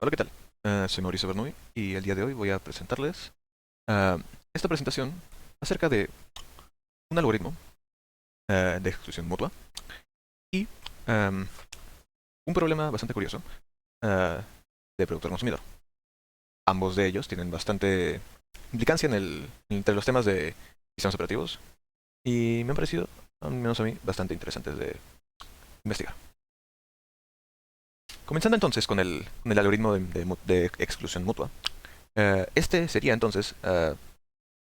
Hola, ¿qué tal? Soy Mauricio Bernoulli y el día de hoy voy a presentarles ah, esta presentación acerca de un algoritmo de exclusión mutua y am, un problema bastante curioso ah, de productor-consumidor. Ambos de ellos tienen bastante implicancia entre los temas de sistemas operativos y me han parecido, al menos a mí, bastante interesantes de investigar. Comenzando entonces con el algoritmo de exclusión mutua. Este sería entonces el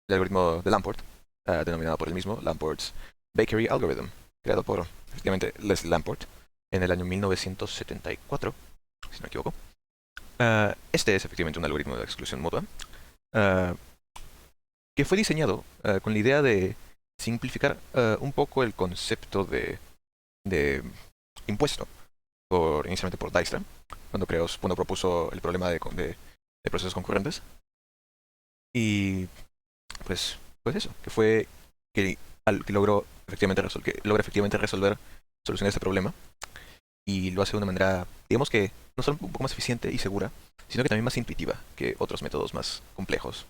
algoritmo de Lamport, denominado por el mismo Lamport's Bakery Algorithm, creado por, efectivamente, Leslie Lamport en el año 1974, si no me equivoco. Este es efectivamente un algoritmo de exclusión mutua uh, que fue diseñado con la idea de simplificar un poco el concepto de impuesto, inicialmente por Dijkstra, cuando propuso el problema de procesos concurrentes. Y pues eso, que, que logró que logra efectivamente resolver, solucionar este problema y lo hace de una manera, digamos que no solo un poco más eficiente y segura, sino que también más intuitiva que otros métodos más complejos,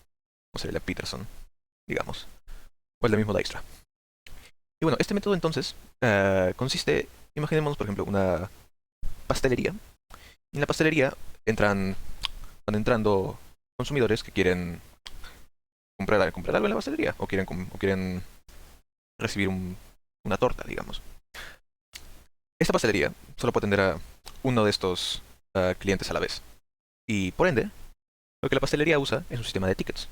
como sería el Peterson, digamos, o el del mismo Dijkstra. Y bueno, este método entonces consiste, imaginemos por ejemplo una pastelería. Y en la pastelería van entrando consumidores que quieren comprar algo en la pastelería o quieren recibir una torta, digamos. Esta pastelería solo puede atender a uno de estos clientes a la vez. Y por ende, lo que la pastelería usa es un sistema de tickets,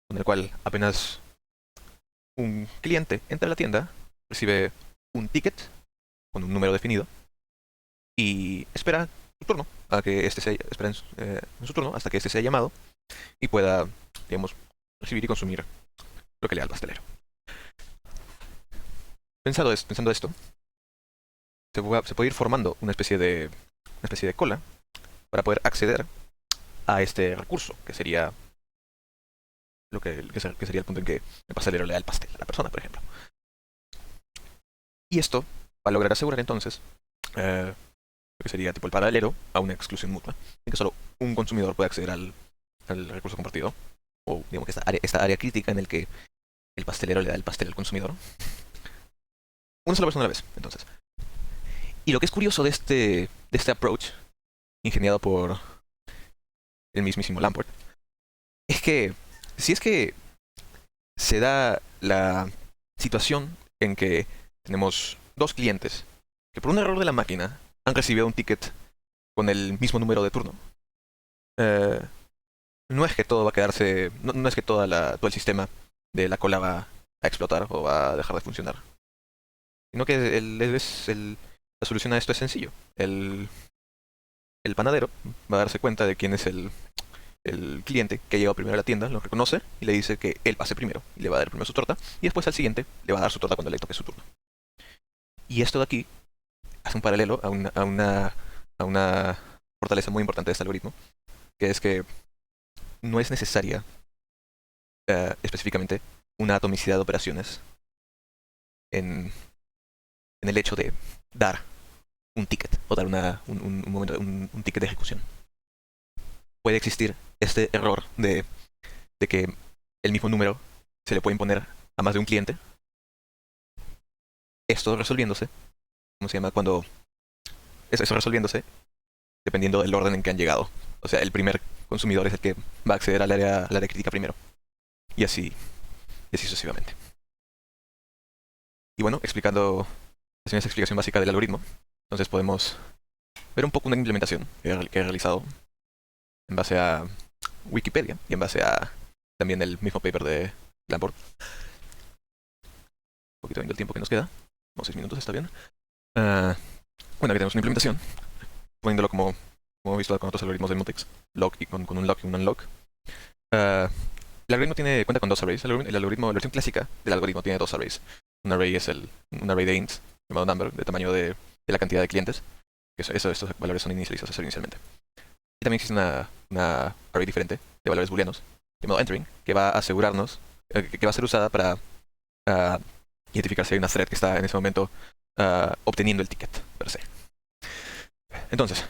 con el cual apenas un cliente entra a la tienda, recibe un ticket con un número definido y espera su turno, en su turno hasta que este sea llamado y pueda, digamos, recibir y consumir lo que le da el pastelero. Pensando esto, se puede ir formando una especie de cola para poder acceder a este recurso, que sería que sería el punto en que el pastelero le da el pastel a la persona, por ejemplo. Y esto va a lograr asegurar entonces lo que sería tipo el paralelo a una exclusión mutua, en que solo un consumidor puede acceder al recurso compartido, o digamos que esta área crítica en el que el pastelero le da el pastel al consumidor, una sola persona a la vez, entonces. Y lo que es curioso de este approach, ingeniado por el mismísimo Lamport, es que si es que se da la situación en que tenemos dos clientes que por un error de la máquina han recibido un ticket con el mismo número de turno, eh, no es que todo va a quedarse, no es que todo el sistema de la cola va a explotar o va a dejar de funcionar, sino que la solución a esto es sencillo. El panadero va a darse cuenta de quién es el cliente que ha llegado primero a la tienda, lo reconoce y le dice que él pase primero y le va a dar primero su torta y después al siguiente le va a dar su torta cuando le toque su turno. Y esto de aquí hace un paralelo a una fortaleza muy importante de este algoritmo, que es que no es necesaria específicamente una atomicidad de operaciones en, en el hecho de dar un ticket o dar un ticket de ejecución. Puede existir este error de que el mismo número se le puede imponer a más de un cliente. Esto resolviéndose, ¿cómo se llama? Eso resolviéndose dependiendo del orden en que han llegado. O sea, el primer consumidor es el que va a acceder al área crítica primero. Y así sucesivamente. Y bueno, haciendo esa explicación básica del algoritmo, entonces podemos ver un poco una implementación que he realizado en base a Wikipedia y en base a también el mismo paper de Lamport. Un poquito viendo el tiempo que nos queda. Como 6 minutos, está bien. Ah, bueno, aquí tenemos una implementación, poniéndolo como hemos visto con otros algoritmos de mutex, lock y con un lock y un unlock. Ah, el algoritmo cuenta con dos arrays. La versión clásica del algoritmo tiene dos arrays. Un array de ints, llamado number, de tamaño de la cantidad de clientes. Estos valores son inicializados inicialmente. Y también existe una array diferente de valores booleanos, llamado entering, que va a asegurarnos, que va a ser usada para ah, identificar si hay una thread que está en ese momento obteniendo el ticket per se. Entonces,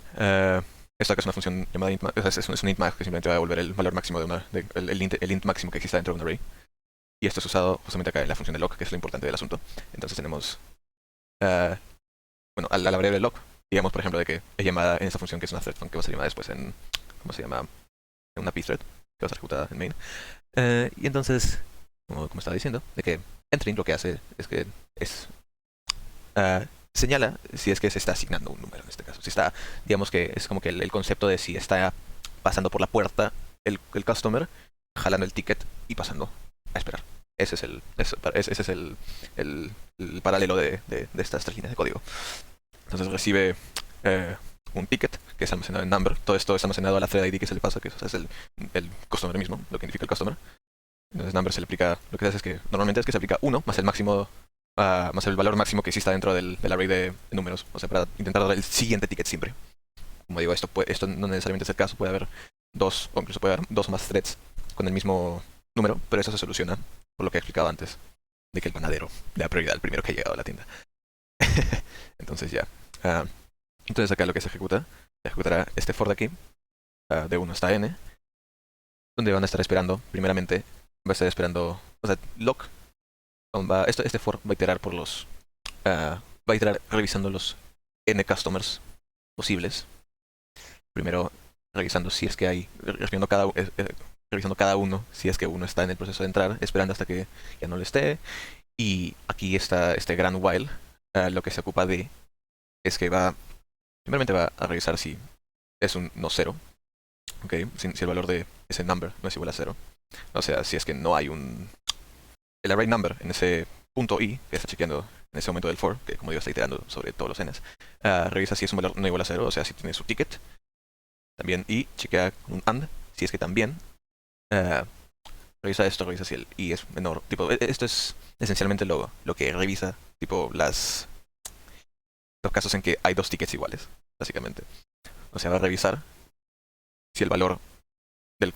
Esto acá es una función llamada int, o sea, es un int max que simplemente va a devolver el valor máximo el int máximo que exista dentro de un array. Y esto es usado justamente acá en la función de lock, que es lo importante del asunto. Entonces tenemos, bueno, a la variable lock, digamos por ejemplo de que es llamada en esta función que es una thread func que va a ser llamada después en, ¿cómo se llama? En una pthread que va a ser ejecutada en main. Y entonces, como estaba diciendo, de que entering lo que hace es que señala si es que se está asignando un número en este caso. Si está, digamos que es como que el concepto de si está pasando por la puerta el customer, jalando el ticket y pasando a esperar. Ese es el paralelo de estas tres líneas de código. Entonces recibe un ticket que es almacenado en number. Todo esto es almacenado a la thread ID que se le pasa, que es el customer mismo, lo que indica el customer. Entonces number se le aplica, lo que se hace es que normalmente es que se aplica 1 más el máximo, más el valor máximo que exista dentro del array de números. O sea, para intentar dar el siguiente ticket siempre. Como digo, esto no necesariamente es el caso, puede haber dos, o incluso puede haber dos o más threads con el mismo número, pero eso se soluciona por lo que he explicado antes, de que el panadero le da prioridad al primero que ha llegado a la tienda. Entonces ya. Entonces acá lo que se ejecutará este for de aquí, de 1 hasta n, donde van a estar esperando, primeramente, va a estar esperando, o sea, lock, este for va a iterar por los, va a iterar revisando los n customers posibles. Primero revisando si es que hay, revisando cada uno, si es que uno está en el proceso de entrar, esperando hasta que ya no lo esté. Y aquí está este gran while, lo que se ocupa de es que primeramente va a revisar si es un no cero, okay, si el valor de ese number no es igual a 0. O sea, si es que no hay el array number en ese punto i que está chequeando en ese momento del for, que como digo está iterando sobre todos los n's, revisa si es un valor no igual a 0, o sea, si tiene su ticket. También y chequea con un and, si es que también revisa esto, revisa si el i es menor. Tipo, esto es esencialmente lo que revisa, tipo los casos en que hay dos tickets iguales, básicamente. O sea, va a revisar si el valor del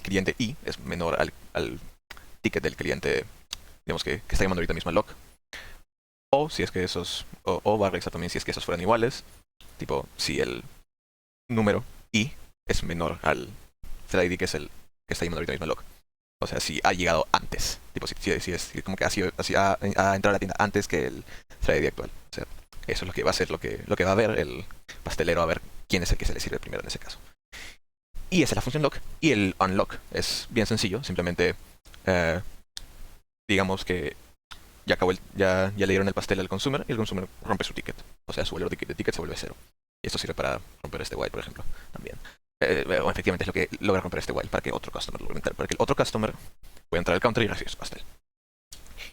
cliente i es menor al ticket del cliente, digamos que está llamando ahorita mismo al lock. O si es que o va a revisar también si es que esos fueran iguales, tipo si el número i es menor al thread ID que es el que está llamando ahorita mismo al lock. O sea, si ha llegado antes, tipo si es como que ha entrado a la tienda antes que el thread ID actual. O sea, eso es lo que va a ser, lo que va a ver el pastelero, a ver quién es el que se le sirve primero en ese caso. Y esa es la función lock. Y el unlock es bien sencillo, simplemente digamos que ya le dieron el pastel al consumer y el consumer rompe su ticket. O sea, su valor de ticket se vuelve 0. Y esto sirve para romper este while, por ejemplo, también. O efectivamente es lo que logra romper este while para que otro customer lo logre entrar, para que el otro customer pueda entrar al counter y recibir su pastel.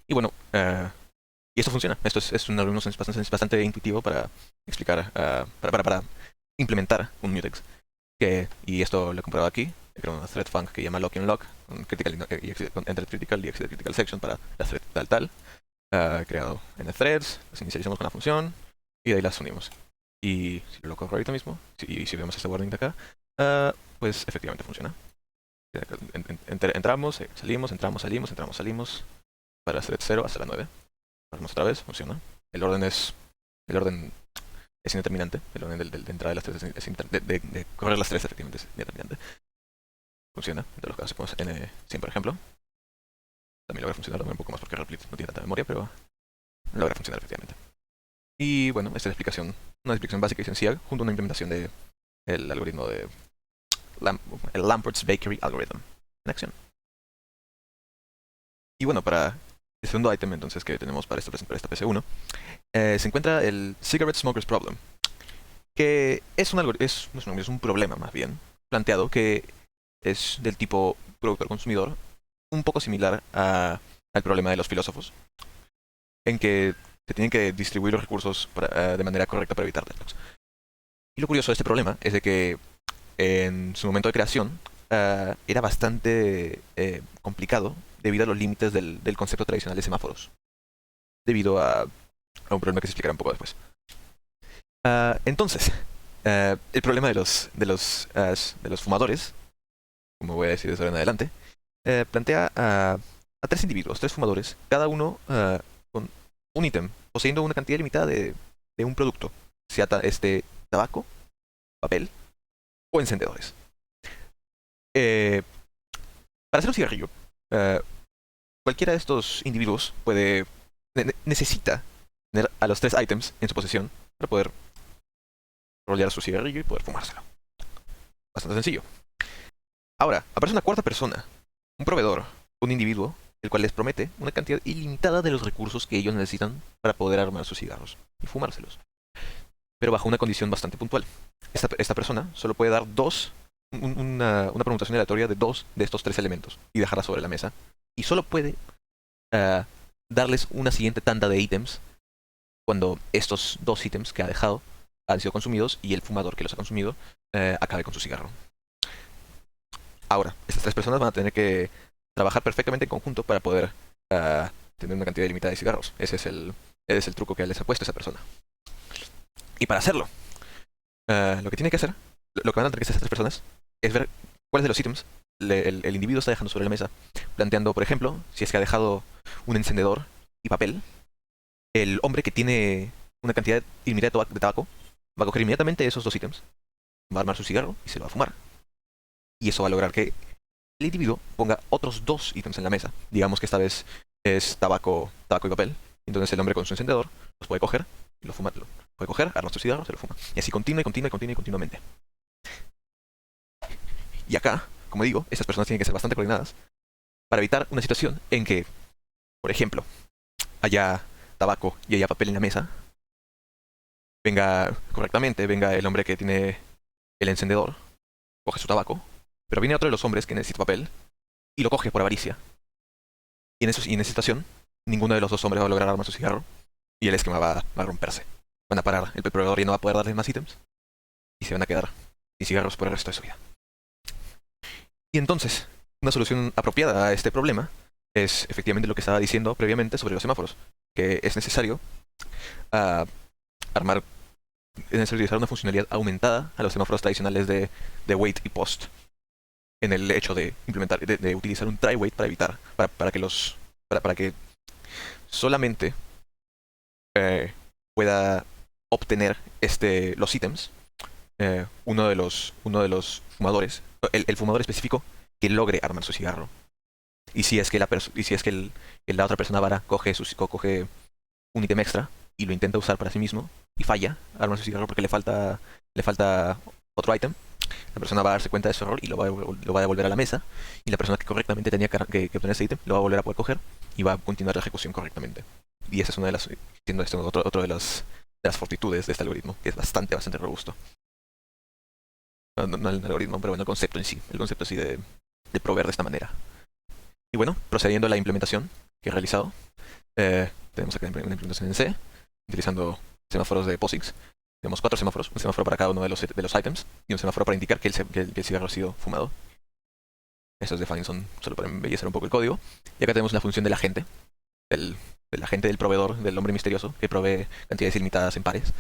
Y bueno, y esto funciona. Esto es un algoritmo bastante intuitivo para explicar, para implementar un mutex. Y esto lo he comprobado aquí. Creo una thread func que llama lock y unlock, con enter critical y exit critical section para la thread tal. Creado n threads, las inicializamos con la función y de ahí las unimos. Y si lo corro ahorita mismo, si vemos este warning de acá, pues efectivamente funciona. Entramos, salimos, entramos, salimos, para thread 0 hasta la 9. Vamos otra vez, funciona. El orden es indeterminante. El orden de entrada de las tres de correr las tres efectivamente es indeterminante. Funciona. En todos los casos, ponemos n100 por ejemplo. También logra funcionar, un poco más porque Replit no tiene tanta memoria, pero logra funcionar efectivamente. Y bueno, esta es una explicación básica y sencilla, junto a una implementación del algoritmo de el Lampert's Bakery Algorithm en acción. Y bueno, para el segundo ítem entonces que tenemos para esta PC1, se encuentra el Cigarette Smoker's Problem, que es un problema más bien planteado que es del tipo productor-consumidor, un poco similar al problema de los filósofos, en que se tienen que distribuir los recursos de manera correcta para evitar deadlocks. Y lo curioso de este problema es de que en su momento de creación era bastante complicado debido a los límites del concepto tradicional de semáforos, debido a un problema que se explicará un poco después. Entonces, el problema de los fumadores, como voy a decir desde ahora en adelante, plantea a tres individuos, tres fumadores, cada uno con un ítem, poseyendo una cantidad limitada de un producto, sea tabaco, papel o encendedores. Para hacer un cigarrillo, cualquiera de estos individuos necesita tener a los 3 ítems en su posesión para poder rolear su cigarrillo y poder fumárselo. Bastante sencillo. Ahora, aparece una cuarta persona, un proveedor, un individuo, el cual les promete una cantidad ilimitada de los recursos que ellos necesitan para poder armar sus cigarros y fumárselos. Pero bajo una condición bastante puntual. Esta persona solo puede dar una permutación aleatoria de 2 de estos 3 elementos y dejarla sobre la mesa. Y solo puede darles una siguiente tanda de ítems cuando estos 2 ítems que ha dejado han sido consumidos y el fumador que los ha consumido acabe con su cigarro. Ahora, estas 3 personas van a tener que trabajar perfectamente en conjunto para poder tener una cantidad ilimitada de cigarros. Ese es el truco que les ha puesto esa persona. Y para hacerlo, lo que tiene que hacer, lo que van a tener que hacer estas 3 personas, es ver cuáles de los ítems el individuo está dejando sobre la mesa, planteando, por ejemplo, si es que ha dejado un encendedor y papel, el hombre que tiene una cantidad ilimitada de tabaco va a coger inmediatamente esos 2 ítems, va a armar su cigarro y se lo va a fumar. Y eso va a lograr que el individuo ponga otros 2 ítems en la mesa. Digamos que esta vez es tabaco y papel. Entonces el hombre con su encendedor los puede coger y lo fuma. Lo puede coger, arma su cigarro, se lo fuma. Y así continuamente. Y acá, como digo, estas personas tienen que ser bastante coordinadas para evitar una situación en que, por ejemplo, haya tabaco y haya papel en la mesa, venga el hombre que tiene el encendedor, coge su tabaco, pero viene otro de los hombres que necesita papel y lo coge por avaricia. Y en esa situación, ninguno de los 2 hombres va a lograr armar su cigarro y el esquema va a romperse. Van a parar, el proveedor ya no va a poder darles más ítems y se van a quedar sin cigarros por el resto de su vida. Y entonces, una solución apropiada a este problema es efectivamente lo que estaba diciendo previamente sobre los semáforos, que es necesario utilizar una funcionalidad aumentada a los semáforos tradicionales de wait y post, en el hecho de implementar, de utilizar un try wait para que solamente pueda obtener los ítems uno de los fumadores, el fumador específico que logre armar su cigarro. Y si es que la otra persona vara coge un ítem extra y lo intenta usar para sí mismo y falla, arma su cigarro porque le falta otro ítem, la persona va a darse cuenta de su error y lo va a devolver a la mesa, y la persona que correctamente tenía que obtener ese ítem lo va a volver a poder coger y va a continuar la ejecución correctamente. Y esa es otro de las fortitudes de este algoritmo, que es bastante robusto. No el algoritmo, pero bueno, el concepto en sí. El concepto así de proveer de esta manera. Y bueno, procediendo a la implementación que he realizado, tenemos acá una implementación en C, utilizando semáforos de POSIX. Tenemos 4 semáforos, un semáforo para cada uno de los ítems y un semáforo para indicar que el cigarro ha sido fumado. Estos defines son solo para embellecer un poco el código. Y acá tenemos la función del agente, del proveedor, del hombre misterioso, que provee cantidades ilimitadas en pares.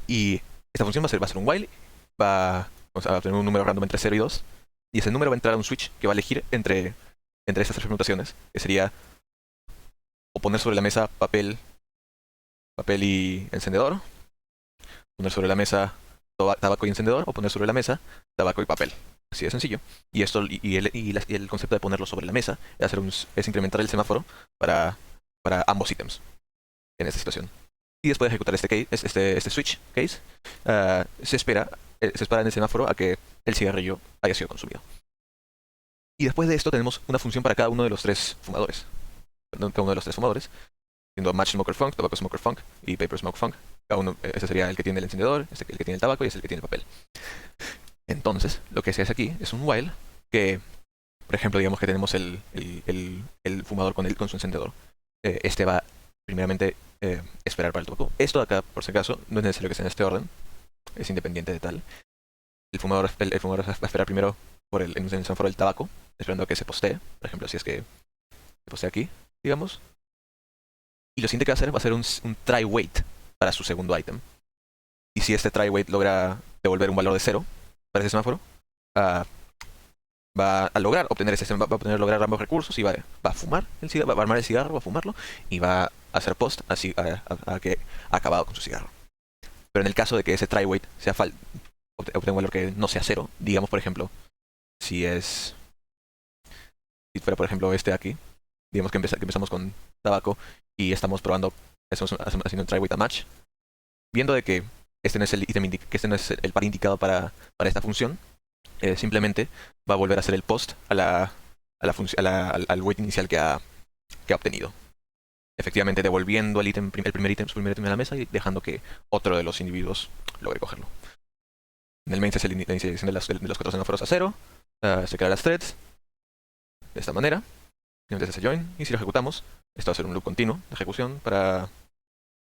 Y esta función va a ser un while, vamos a tener un número random entre 0 y 2, y ese número va a entrar a un switch que va a elegir entre estas 3 permutaciones, que sería o poner sobre la mesa papel y encendedor, poner sobre la mesa tabaco y encendedor, o poner sobre la mesa tabaco y papel. Así de sencillo. Y el concepto de ponerlo sobre la mesa es incrementar el semáforo para ambos ítems en esta situación. Y después de ejecutar este switch case, se espera en el semáforo a que el cigarrillo haya sido consumido. Y después de esto tenemos una función para cada uno de los 3 fumadores. Siendo Match Smoker Funk, Tobacco Smoker Funk y Paper Smoke Funk. Ese sería el que tiene el encendedor, el que tiene el tabaco y es el que tiene el papel. Entonces, lo que se hace aquí es un while que, por ejemplo, digamos que tenemos el fumador con su encendedor. Este va primeramente esperar para el tabaco. Esto de acá, por si acaso, no es necesario que sea en este orden. Es independiente de tal. El fumador va a esperar primero en el semáforo del tabaco, esperando a que se postee. Por ejemplo, si es que se postea aquí, digamos. Y lo siguiente que va a hacer va a ser un try wait para su segundo ítem. Y si este try wait logra devolver un valor de 0 para ese semáforo, va a lograr lograr ambos recursos y va a fumar el cigarro, va a armar el cigarro, va a fumarlo y va a hacer post así a que ha acabado con su cigarro. Pero en el caso de que ese try wait obtenga un valor que no sea cero. Digamos, por ejemplo, si fuera, por ejemplo, este aquí, digamos que empezamos con tabaco y estamos probando, estamos haciendo un try with a match, viendo de que este no es el ítem que este no es el par indicado para esta función, simplemente va a volver a hacer el post al weight inicial que ha obtenido. Efectivamente devolviendo el primer ítem a la mesa y dejando que otro de los individuos logre cogerlo. En el main se hace la inicialización de los 4 semáforos a 0, se crean las threads de esta manera, finalmente se hace join, y si lo ejecutamos, esto va a ser un loop continuo de ejecución para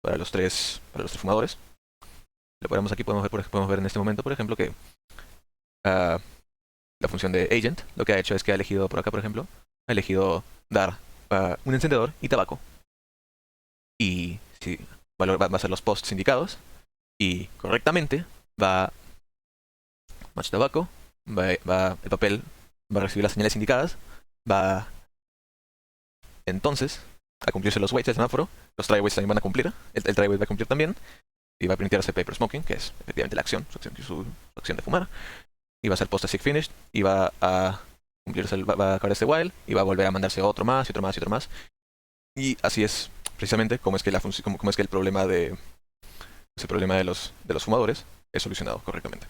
los tres fumadores. Lo ponemos aquí, podemos ver en este momento, por ejemplo, que la función de agent lo que ha hecho es que ha elegido por acá, por ejemplo, ha elegido dar un encendedor y tabaco. Y si va a ser los posts indicados y correctamente va match tabaco, el papel va a recibir las señales indicadas, va entonces a cumplirse los weights del semáforo, los try weights también van a cumplir, el try weight va a cumplir también, y va a printearse paper smoking, que es efectivamente la acción, su acción de fumar, y va a ser post asig finished, y va a cumplirse, va a acabar este while, y va a volver a mandarse otro más, y otro más, y otro más. Y así es precisamente como es que el problema de los fumadores es solucionado correctamente.